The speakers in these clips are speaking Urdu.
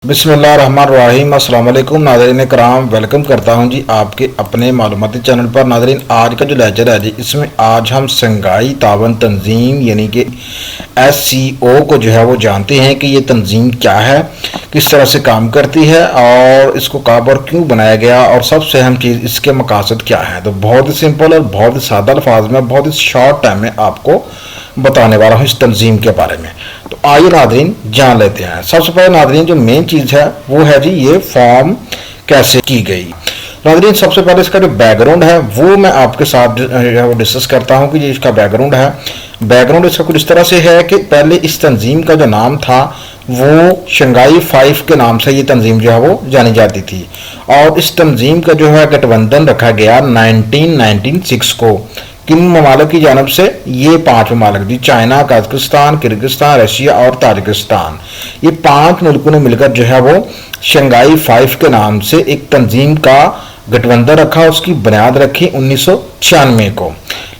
بسم اللہ الرحمن الرحیم۔ السلام علیکم ناظرین کرام، ویلکم کرتا ہوں جی آپ کے اپنے معلوماتی چینل پر۔ ناظرین آج کا جو لیکچر ہے جی، اس میں آج ہم شنگھائی تعاون تنظیم یعنی کہ SCO کو جو ہے وہ جانتے ہیں کہ یہ تنظیم کیا ہے، کس طرح سے کام کرتی ہے اور اس کو کب اور کیوں بنایا گیا، اور سب سے اہم چیز اس کے مقاصد کیا ہیں۔ تو بہت ہی سمپل اور بہت ہی سادہ الفاظ میں بہت ہی شارٹ ٹائم میں آپ کو بتانے والا ہوں اس تنظیم کے بارے میں۔ تو آئیے ناظرین جان لیتے ہیں۔ سب سے پہلے ناظرین جو مین چیز ہے وہ ہے جی یہ فارم کیسے کی گئی۔ ناظرین سب سے پہلے اس کا جو بیک گراؤنڈ ہے وہ میں آپ کے ساتھ ڈسکس کرتا ہوں کہ یہ اس کا بیک گراؤنڈ ہے۔ بیک گراؤنڈ اس کا کچھ اس طرح سے ہے کہ پہلے اس تنظیم کا جو نام تھا وہ شنگھائی 5 کے نام سے یہ تنظیم جو ہے وہ جانی جاتی تھی، اور اس تنظیم کا جو ہے گٹھ بندھن رکھا گیا 1996 کو۔ کن ممالک کی جانب سے؟ یہ 5 ممالک جی، چائنا، قازقستان، کرغزستان، رشیا اور تاجکستان۔ یہ 5 ملکوں نے مل کر جو ہے وہ شنگھائی 5 کے نام سے ایک تنظیم کا گٹھ بندھن رکھا، اس کی بنیاد رکھی 1996 کو۔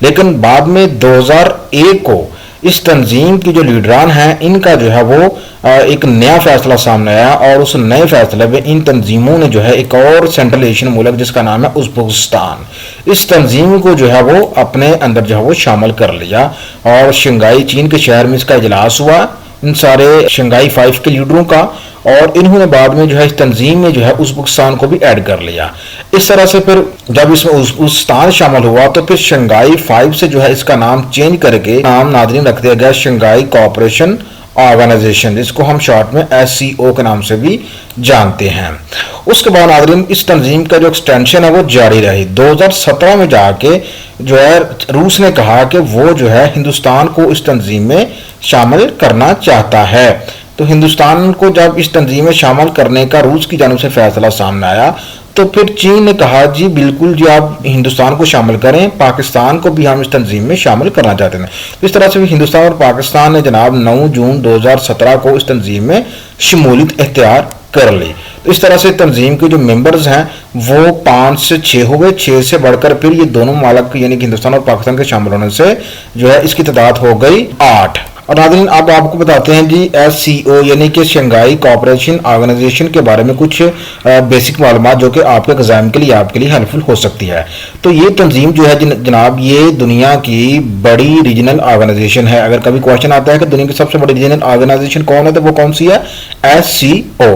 لیکن بعد میں 2001 کو اس تنظیم کی جو لیڈران ہیں ان کا جو ہے وہ ایک نیا فیصلہ سامنے آیا، اور اس نئے فیصلے میں ان تنظیموں نے جو ہے ایک اور سینٹرل ایشین ملک جس کا نام ہے ازبکستان، اس تنظیم کو جو ہے وہ اپنے اندر جو ہے وہ شامل کر لیا، اور شنگھائی چین کے شہر میں اس کا اجلاس ہوا ان سارے شنگھائی 5 کے لیڈروں کا، اور انہوں نے بعد میں جو ہے اس تنظیم میں جو ہے ازبکستان کو بھی ایڈ کر لیا۔ اس طرح سے پھر جب اس میں ازبکستان شامل ہوا تو پھر شنگھائی 5 سے جو ہے اس کا نام چینج کر کے نام ناظرین رکھ دیا گیا شنگھائی کوآپریشن آرگنائزیشن، جس کو ہم شارٹ میں SCO کے نام سے بھی جانتے ہیں۔ اس کے بعد ناظرین اس تنظیم کا جو ایکسٹینشن ہے وہ جاری رہی۔ 2017 میں جا کے جو ہے روس نے کہا کہ وہ جو ہے ہندوستان کو اس تنظیم میں شامل کرنا چاہتا ہے۔ تو ہندوستان کو جب اس تنظیم میں شامل کرنے کا روس کی جانب سے فیصلہ سامنے آیا تو پھر چین نے کہا جی بالکل جی آپ ہندوستان کو شامل کریں، پاکستان کو بھی ہم اس تنظیم میں شامل کرنا چاہتے ہیں۔ اس طرح سے ہندوستان اور پاکستان نے جناب 9 جون 2017 کو اس تنظیم میں شمولیت اختیار کر لی۔ تو اس طرح سے تنظیم کے جو ممبرز ہیں وہ 5 سے 6 ہو گئے، 6 سے بڑھ کر پھر یہ دونوں ممالک یعنی کہ ہندوستان اور پاکستان کے شامل ہونے سے جو ہے اس کی تعداد ہو گئی 8۔ اور ناظرین اب آپ کو بتاتے ہیں جی SCO یعنی کہ شنگھائی کوآپریشن آرگنائزیشن کے بارے میں کچھ بیسک معلومات جو کہ آپ کے ایگزام کے لیے آپ کے لیے ہیلپ فل ہو سکتی ہے۔ تو یہ تنظیم جو ہے جناب یہ دنیا کی بڑی ریجنل آرگنائزیشن ہے۔ اگر کبھی کوشچن آتا ہے کہ دنیا کی سب سے بڑی ریجنل آرگنائزیشن کون ہے تو وہ کون سی ہے؟ SCO۔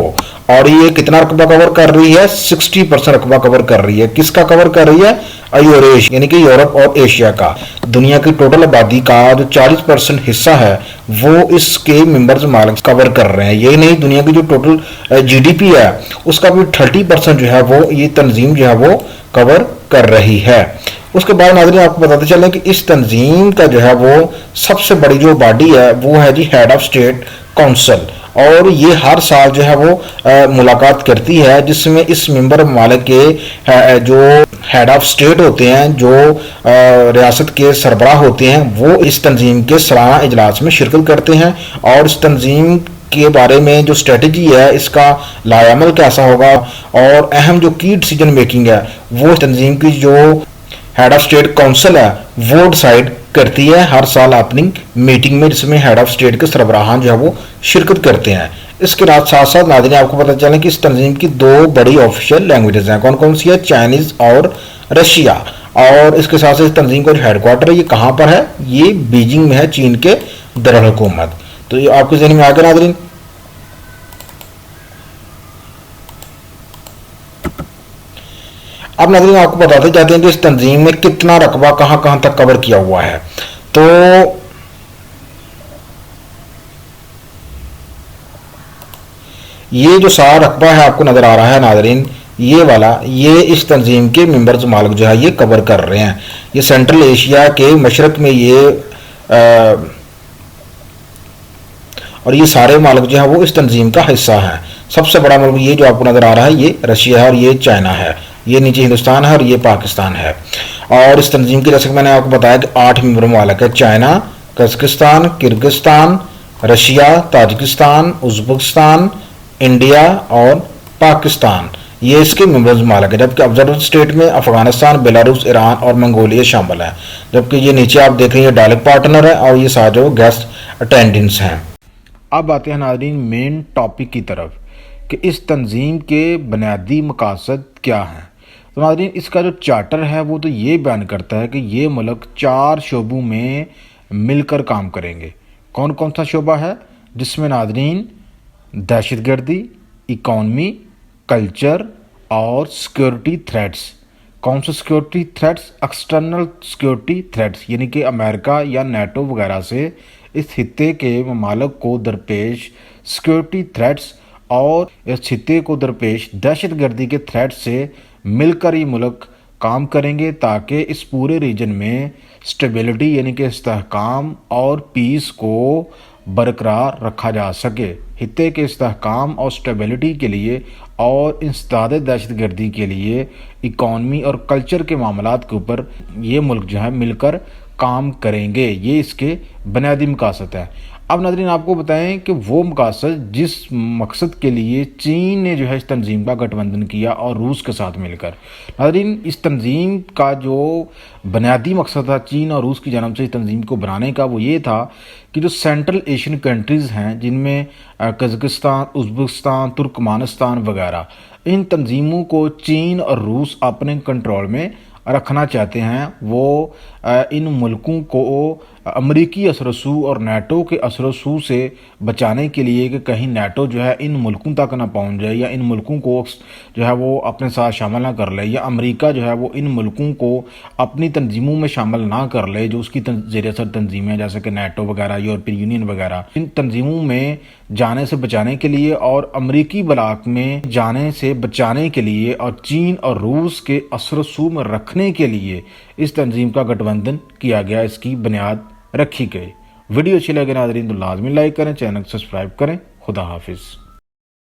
اور یہ کتنا رقبہ کور کر رہی ہے؟ 60% رقبہ کور کر رہی ہے۔ کس کا کور کر رہی ہے؟ ایوریش یعنی کہ یورپ اور ایشیا کا۔ دنیا کی ٹوٹل آبادی کا جو 40% حصہ ہے وہ اس کے ممبرز ممالک کور کر رہے ہیں۔ یہ نہیں، دنیا کی جو ٹوٹل GDP ہے اس کا بھی 30% جو ہے وہ یہ تنظیم جو ہے وہ کور کر رہی ہے۔ اس کے بعد ناظرین آپ کو بتاتے چلیں کہ اس تنظیم کا جو ہے وہ سب سے بڑی جو باڈی ہے وہ ہے جی ہیڈ آف اسٹیٹ کونسل، اور یہ ہر سال جو ہے وہ ملاقات کرتی ہے جس میں اس ممبر ممالک کے جو ہیڈ آف اسٹیٹ ہوتے ہیں، جو ریاست کے سربراہ ہوتے ہیں، وہ اس تنظیم کے سالانہ اجلاس میں شرکت کرتے ہیں، اور اس تنظیم کے بارے میں جو اسٹریٹجی ہے اس کا لائحہ عمل کیسا ہوگا اور اہم جو کی ڈیسیجن میکنگ ہے وہ تنظیم کی جو ہیڈ آف اسٹیٹ کونسل ہے وہ ڈیسائیڈ کرتی ہے ہر سال اپنی میٹنگ میں، جس میں ہیڈ آف اسٹیٹ کے سربراہان جو ہے وہ شرکت کرتے ہیں۔ اس کے ساتھ ساتھ ناظرین آپ کو پتہ چلیں کہ اس تنظیم کی 2 بڑی آفیشیل لینگویجز ہیں۔ کون کون سی ہے؟ چائنیز اور رشیا۔ اور اس کے ساتھ اس تنظیم کا جو ہیڈ کوارٹر ہے یہ کہاں پر ہے؟ یہ بیجنگ میں ہے، چین کے دارالحکومت۔ تو یہ آپ کے ذہن میں آ گیا ناظرین۔ اب ناظرین آپ کو بتاتے جاتے ہیں کہ اس تنظیم میں کتنا رقبہ کہاں کہاں تک کور کیا ہوا ہے۔ تو یہ جو سارا رقبہ ہے آپ کو نظر آ رہا ہے ناظرین، یہ والا یہ اس تنظیم کے ممبرز ممالک جو ہے یہ کور کر رہے ہیں۔ یہ سینٹرل ایشیا کے مشرق میں یہ اور یہ سارے ممالک جو ہے وہ اس تنظیم کا حصہ ہیں۔ سب سے بڑا ملک یہ جو آپ کو نظر آ رہا ہے یہ رشیا ہے، اور یہ چائنا ہے، یہ نیچے ہندوستان ہے اور یہ پاکستان ہے۔ اور اس تنظیم کی جیسے کہ میں نے آپ کو بتایا کہ 8 ممبر ممالک ہے، China, Kazakhstan, Kyrgyzstan, Russia, Tajikistan, Uzbekistan, India اور پاکستان، یہ اس کے ممبرز ممالک ہے۔ جبکہ آبزرور اسٹیٹ میں افغانستان، بیلاروس، ایران اور منگولیا شامل ہیں۔ جبکہ یہ نیچے آپ دیکھ رہے ہیں یہ ڈائلیگ پارٹنر ہے، اور یہ سارے جو گیسٹ اٹینڈنٹس ہیں۔ اب آتے ہیں ناظرین مین ٹاپک کی طرف کہ اس تنظیم کے بنیادی مقاصد کیا ہیں۔ تو ناظرین اس کا جو چارٹر ہے وہ تو یہ بیان کرتا ہے کہ یہ ملک 4 شعبوں میں مل کر کام کریں گے۔ کون کون سا شعبہ ہے؟ جس میں ناظرین دہشت گردی، اکانومی، کلچر اور سیکیورٹی تھریٹس۔ کون سے security threats? External security threats, یعنی کہ امریکہ یا نیٹو وغیرہ سے اس خطے کے ممالک کو درپیش سیکیورٹی تھریٹس اور اس خطے کو درپیش دہشت گردی کے تھریٹ سے مل کر یہ ملک کام کریں گے تاکہ اس پورے ریجن میں سٹیبلٹی یعنی کہ استحکام اور پیس کو برقرار رکھا جا سکے۔ خطے کے استحکام اور سٹیبلٹی کے لیے اور انسداد دہشت گردی کے لیے اکانومی اور کلچر کے معاملات کے اوپر یہ ملک جو ہے مل کر کام کریں گے۔ یہ اس کے بنیادی مقاصد ہیں۔ اب ناظرین آپ کو بتائیں کہ وہ مقاصد جس مقصد کے لیے چین نے جو ہے اس تنظیم کا گٹھ بندھن کیا اور روس کے ساتھ مل کر۔ ناظرین اس تنظیم کا جو بنیادی مقصد تھا چین اور روس کی جانب سے اس تنظیم کو بنانے کا، وہ یہ تھا کہ جو سینٹرل ایشین کنٹریز ہیں جن میں قزاقستان، ازبکستان، ترکمانستان وغیرہ، ان تنظیموں کو چین اور روس اپنے کنٹرول میں رکھنا چاہتے ہیں۔ وہ ان ملکوں کو امریکی اثر و رسو اور نیٹو کے اثر و رسو سے بچانے کے لیے کہ کہیں نیٹو جو ہے ان ملکوں تک نہ پہنچ جائے یا ان ملکوں کو جو ہے وہ اپنے ساتھ شامل نہ کر لے، یا امریکہ جو ہے وہ ان ملکوں کو اپنی تنظیموں میں شامل نہ کر لے جو اس کی زیر اثر تنظیمیں جیسے کہ نیٹو وغیرہ، یورپین یونین وغیرہ، ان تنظیموں میں جانے سے بچانے کے لیے اور امریکی بلاک میں جانے سے بچانے کے لیے اور چین اور روس کے اثر و رسوخ میں رکھنے کے لیے اس تنظیم کا گٹھ بندھن کیا گیا، اس کی بنیاد رکھی گئی۔ ویڈیو اچھی لگے ناظرین تو لازمی لائک کریں، چینل سبسکرائب کریں۔ خدا حافظ۔